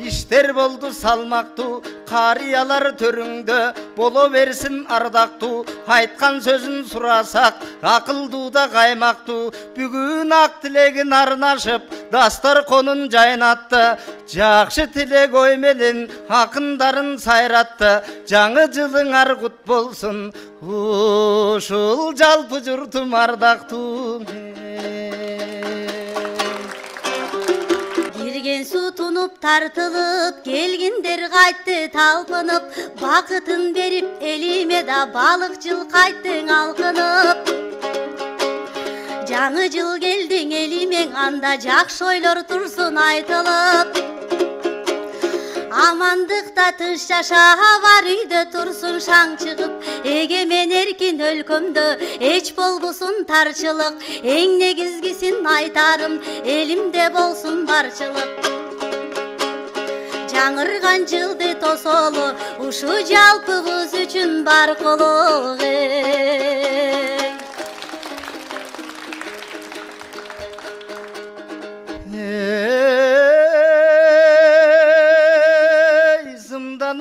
İşler boldu salmaktı, kariyalar törüngde, bolo versin ardaktı. Aytkan sözün surasak, akılduda kaymaktı. Bugün ak tilegin arnaşıp, dastar konun jaynattı. Jakşı tilek oymelin, akındарын sayrattı. Жаңы жылыңар кут болсун, ушул жалпы журтум ардактуу. Келген су тунуп тартылып, келгендер кайтты талпынып, бакытын берип элиме да балыкчыл кайттың алкынып. Жаңы жыл келдиң элимең, анда жакшы ойлор турсун айтылып. Амандыкта тынч жаша, бар үйдө турсун шаң чыгып, эгемен эркин өлкөмдө эч болбосун тарчылык. Эң негизгисин айтарым, элимде болсун барчылык. Жаңырган жылды тосолу, ушу жалпыбыз үчүн баркылык.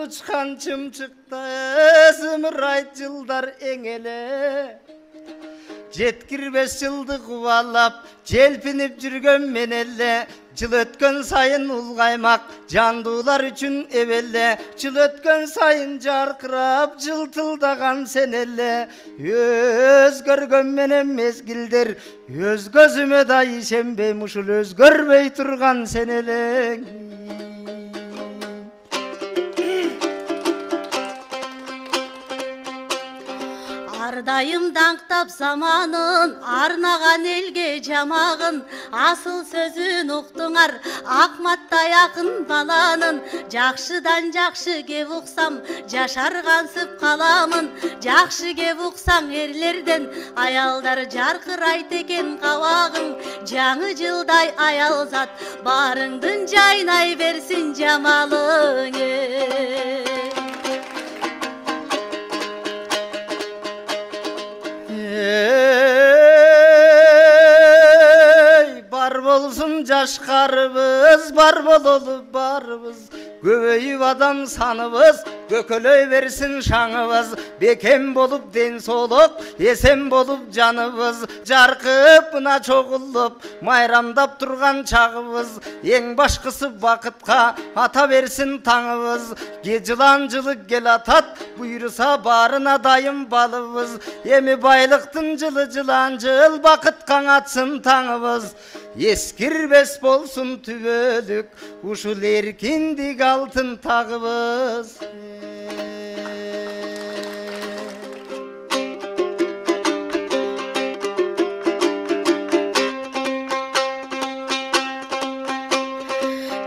Uçkan çımçıkta zımırayt жылдар эңеле. Жеткирбес жылды кубалап, желпинип жүргөн мен эле. Жыл өткөн сайын улгаймак, жандуулар үчүн эбеле. Жыл өткөн сайын жаркырап, жылтылдаган сен эле. Өзгөргөн менен мезгилдер, өз көзүмө да ишенбейм, ушул өзгөрбөй турган сен элең. Ардайым даңктап заманын, арнаган элге жамагын, асыл сөзүн уктуңар, Акматтай акын баланын. Жакшыдан жакшы кеп уксам, жашаргансып каламын. Жакшы кеп уксаң эрлерден, аялдар жаркырайт экен кабагың. Жаңы жылдай аял зат, барыңдын жайнай берсин жамалың. Бар болсын жашқарыбыз, бар бололу барыбыз. Көбейіп адам саныбыз, көкөлөй берсін шаңыбыз. Бекем болып ден солып, есен болып жаныбыз. Жарқып мына чоғылып, майрамдап тұрған чағыбыз. Ең башқысы бақытқа ата берсін таңыбыз. Жылан жылы кел атат, бұйырса барына дайым балыбыз. Емі байлықтың жылы жылан жыл, бақытқа атсын таңыбыз. Ескірбес болсын түбөлүк, ушул эркиндик алтын тагыбыз.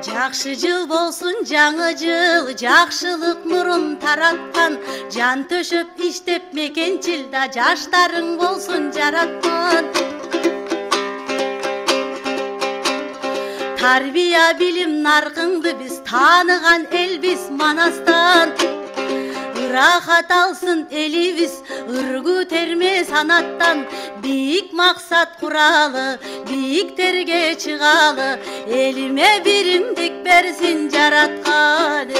Жакшы жыл болсун жаңы жыл, жакшылык нурун тараткан. Жан төшөп иштеп мекенчилда, жаштарың болсун жараткан. Тарбия билим наркыңды биз таныган элбиз Манастан. Ырахат алсын элибиз, ыргуу терме санаттан. Бийик максат куралы, бийиктерге чыгалы. Элиме биримдик берсин жараткан.